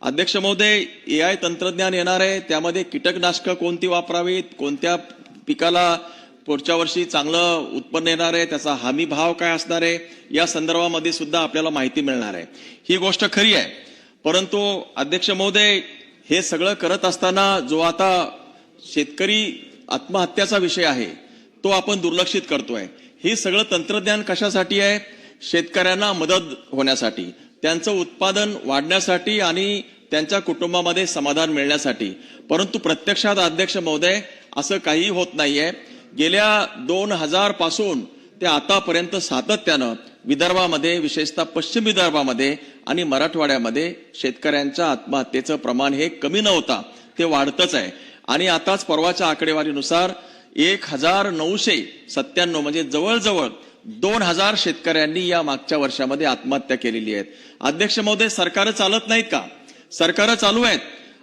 अध्यक्ष महोदय, AI तंत्रज्ञान येणार आहे, त्यामध्ये कीटकनाशकं कोणती वापरावीत, कोणत्या पिकाला पुढच्या वर्षी चांगलं उत्पन्न येणार आहे, त्याचा हमी भाव काय असणार आहे, या संदर्भामध्ये सुद्धा आपल्याला माहिती मिळणार आहे. ही गोष्ट खरी आहे. परंतु अध्यक्ष महोदय, हे सगळं करत असताना जो आता शेतकरी आत्महत्याचा विषय आहे तो आपण दुर्लक्षित करतोय. हे सगळं तंत्रज्ञान कशासाठी आहे? शेतकऱ्यांना मदत होण्यासाठी, त्यांचं उत्पादन वाढण्यासाठी आणि त्यांच्या कुटुंबामध्ये समाधान मिळण्यासाठी. परंतु प्रत्यक्षात अध्यक्ष महोदय असं काही होत नाहीये. गेल्या 2000 पासून ते आतापर्यंत सातत्यानं विदर्भामध्ये, विशेषतः पश्चिम विदर्भामध्ये आणि मराठवाड्यामध्ये शेतकऱ्यांच्या आत्महत्येचं प्रमाण हे कमी नव्हता, ते वाढतच आहे. आणि आताच परवाच्या आकडेवारीनुसार 1997 म्हणजे जवळजवळ 2000 शेतकऱ्यांनी या मागच्या वर्षामध्ये आत्महत्या केलेली आहेत. अध्यक्ष महोदय, सरकार चालत नाहीत का? सरकार चालू आहेत.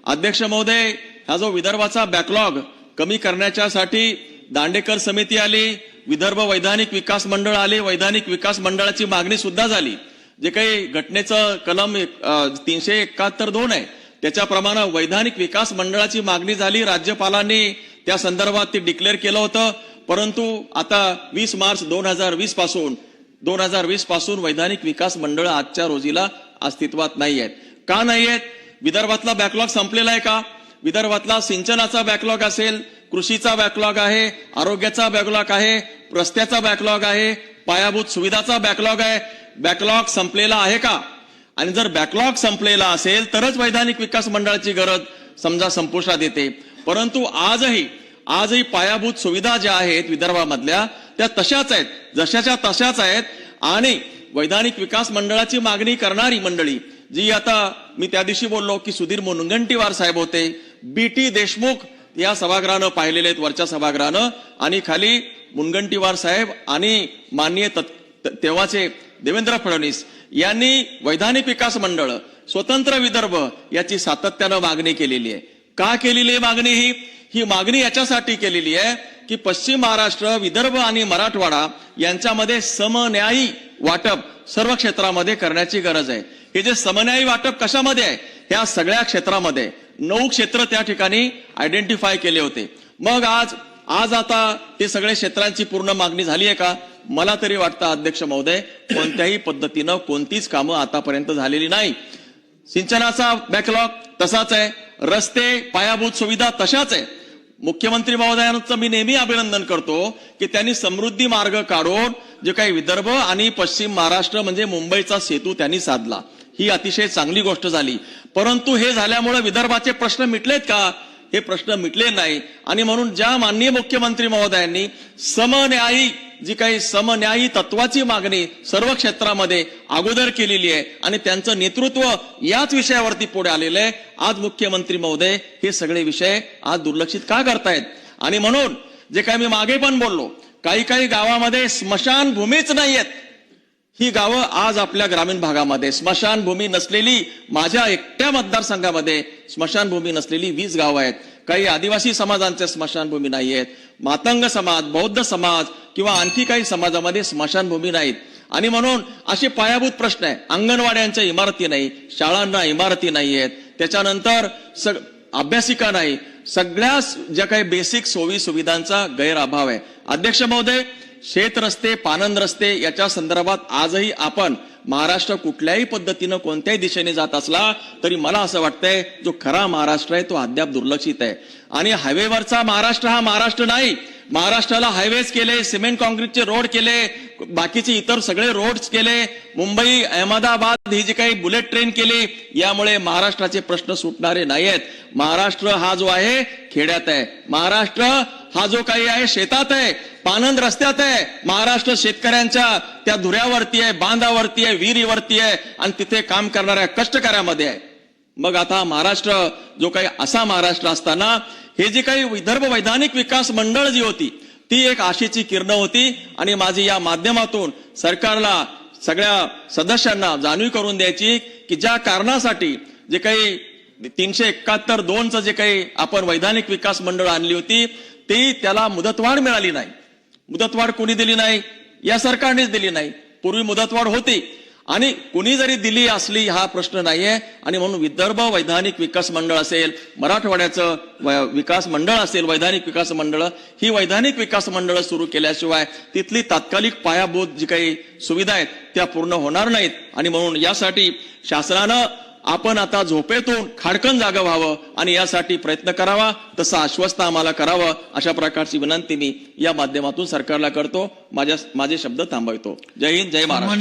अध्यक्ष महोदय, हा जो विदर्भाचा बॅकलॉग कमी करण्याच्यासाठी दांडेकर समिती आली, विदर्भ वैधानिक विकास मंडळ आले, वैधानिक विकास मंडळाची मागणी सुद्धा झाली. जे काही घटनेचं कलम 371(2) आहे त्याच्याप्रमाणे वैधानिक विकास मंडळाची मागणी झाली. राज्यपालांनी त्या संदर्भात ते डिक्लेअर केलं होतं. परंतु आता 20 मार्च 2020 पासून वैधानिक विकास मंडळ आजच्या रोजीला अस्तित्वात नाही आहेत. का नाही आहेत? विदर्भातला बॅकलॉग संपलेला आहे का? विदर्भातला सिंचनाचा बॅकलॉग असेल, कृषीचा बॅकलॉग आहे, आरोग्याचा बॅकलॉग आहे, रस्त्याचा बॅकलॉग आहे, पायाभूत सुविधाचा बॅकलॉग आहे. बॅकलॉग संपलेला आहे का? आणि जर बॅकलॉग संपलेला असेल तरच वैधानिक विकास मंडळाची गरज समजा संपुष्टात येते. परंतु आजही पायाभूत सुविधा ज्या आहेत विदर्भामधल्या त्या तशाच आहेत, जशाच्या तशाच आहेत. आणि वैधानिक विकास मंडळाची मागणी करणारी मंडळी जी, आता मी त्या दिवशी बोललो की सुधीर मुनगंटीवार साहेब होते, BT देशमुख या सभागृहानं पाहिलेले आहेत, वरच्या सभागृहानं, आणि खाली मुनगंटीवार साहेब आणि माननीय तेव्हाचे देवेंद्र फडणवीस यांनी वैधानिक विकास मंडळ, स्वतंत्र विदर्भ याची सातत्यानं मागणी केलेली आहे. का केलेली आहे मागणी? ही मागणी याच्यासाठी केलेली आहे की पश्चिम महाराष्ट्र, विदर्भ आणि मराठवाडा यांच्यामध्ये समन्यायी वाटप सर्व क्षेत्रामध्ये करण्याची गरज आहे. हे जे समन्यायी वाटप कशामध्ये आहे? ह्या सगळ्या क्षेत्रामध्ये 9 क्षेत्र त्या ठिकाणी आयडेंटिफाय केले होते. मग आज आता ते सगळे क्षेत्रांची पूर्ण मागणी झाली आहे का? मला तरी वाटतं अध्यक्ष महोदय, कोणत्याही पद्धतीनं कोणतीच कामं आतापर्यंत झालेली नाही. सिंचनाचा बॅकलॉग तसाच आहे, रस्ते, पायाभूत सुविधा तशाच आहे. मुख्यमंत्री महोदयांचं मी नेहमी अभिनंदन करतो की त्यांनी समृद्धी मार्ग काढून जे काही विदर्भ आणि पश्चिम महाराष्ट्र म्हणजे मुंबईचा सेतू त्यांनी साधला. ही अतिशय चांगली गोष्ट झाली. परंतु हे झाल्यामुळे विदर्भाचे प्रश्न मिटलेत का? हे प्रश्न मिटले नाही. आणि म्हणून ज्या माननीय मुख्यमंत्री महोदयांनी समन्यायी तत्वाची मागणी सर्व क्षेत्रामध्ये अगोदर केलेली आहे आणि त्यांचं नेतृत्व याच विषयावरती पुढे आलेलं आहे, आज मुख्यमंत्री महोदय हे सगळे विषय आज दुर्लक्षित का करतायत? आणि म्हणून जे काही मी मागे पण बोललो, काही गावामध्ये स्मशानभूमीच नाहीयेत. ही गावं आज आपल्या ग्रामीण भागामध्ये स्मशानभूमी नसलेली, माझ्या एकट्या मतदारसंघामध्ये स्मशानभूमी नसलेली 20 गावं आहेत. काही आदिवासी समाजांच्या स्मशानभूमी नाही आहेत, मातंग समाज, बौद्ध समाज किंवा आणखी काही समाजामध्ये स्मशानभूमी नाहीत. आणि म्हणून असे पायाभूत प्रश्न आहे. अंगणवाड्यांच्या इमारती नाही, शाळांना इमारती नाही आहेत, त्याच्यानंतर अभ्यासिका नाही, सगळ्या ज्या काही बेसिक सोयी सुविधांचा गैरअभाव आहे. अध्यक्ष महोदय, शेत रस्ते, पानंद रस्ते याच्या संदर्भात आजही आपण महाराष्ट्र कुठल्याही पद्धतीनं कोणत्याही दिशेने जात असला तरी मला असं वाटतंय जो खरा महाराष्ट्र आहे तो अद्याप दुर्लक्षित आहे. आणि हायवेवरचा महाराष्ट्र हा महाराष्ट्र नाही. महाराष्ट्राला हायवेज केले, सिमेंट कॉन्क्रीटचे रोड केले, बाकीचे इतर सगळे रोड्स केले, मुंबई, अहमदाबाद ही जी काही बुलेट ट्रेन केली, यामुळे महाराष्ट्राचे प्रश्न सुटणारे नाहीयेत. महाराष्ट्र हा जो आहे खेड्यात आहे, महाराष्ट्र हा जो काही आहे शेतात आहे, पानंद रस्त्यात आहे. महाराष्ट्र शेतकऱ्यांच्या त्या धुऱ्यावरती आहे, बांधावरती आहे, विहिरीवरती आहे आणि तिथे काम करणाऱ्या कष्टकऱ्यामध्ये आहे. मग आता महाराष्ट्र जो काही असा महाराष्ट्र असताना हे जे काही विदर्भ वैधानिक विकास मंडळ जी होती ती एक आशेची किरण होती. आणि माझी या माध्यमातून सरकारला, सगळ्या सदस्यांना जाणीव करून द्यायची की ज्या कारणासाठी जे काही 371(2) जे काही आपण वैधानिक विकास मंडळ आणली होती ती त्याला मुदतवाढ मिळाली नाही. मुदतवाढ कोणी दिली नाही? या सरकारनेच दिली नाही. पूर्वी मुदतवाढ होती आणि कुणी जरी दिली असली हा प्रश्न नाहीये. आणि म्हणून विदर्भ वैधानिक विकास मंडळ असेल, मराठवाड्याचं विकास मंडळ असेल, वैधानिक विकास मंडळ, ही वैधानिक विकास मंडळ सुरू केल्याशिवाय तिथली तात्कालिक पायाभूत जी काही सुविधा आहेत त्या पूर्ण होणार नाहीत. आणि म्हणून यासाठी शासनानं आपण आता झोपेतून खाडकन जागं व्हावं आणि यासाठी प्रयत्न करावा, तसं आश्वस्त आम्हाला करावं, अशा प्रकारची विनंती मी या माध्यमातून सरकारला करतो. माझे शब्द थांबवतो. जय हिंद, जय महाराष्ट्र.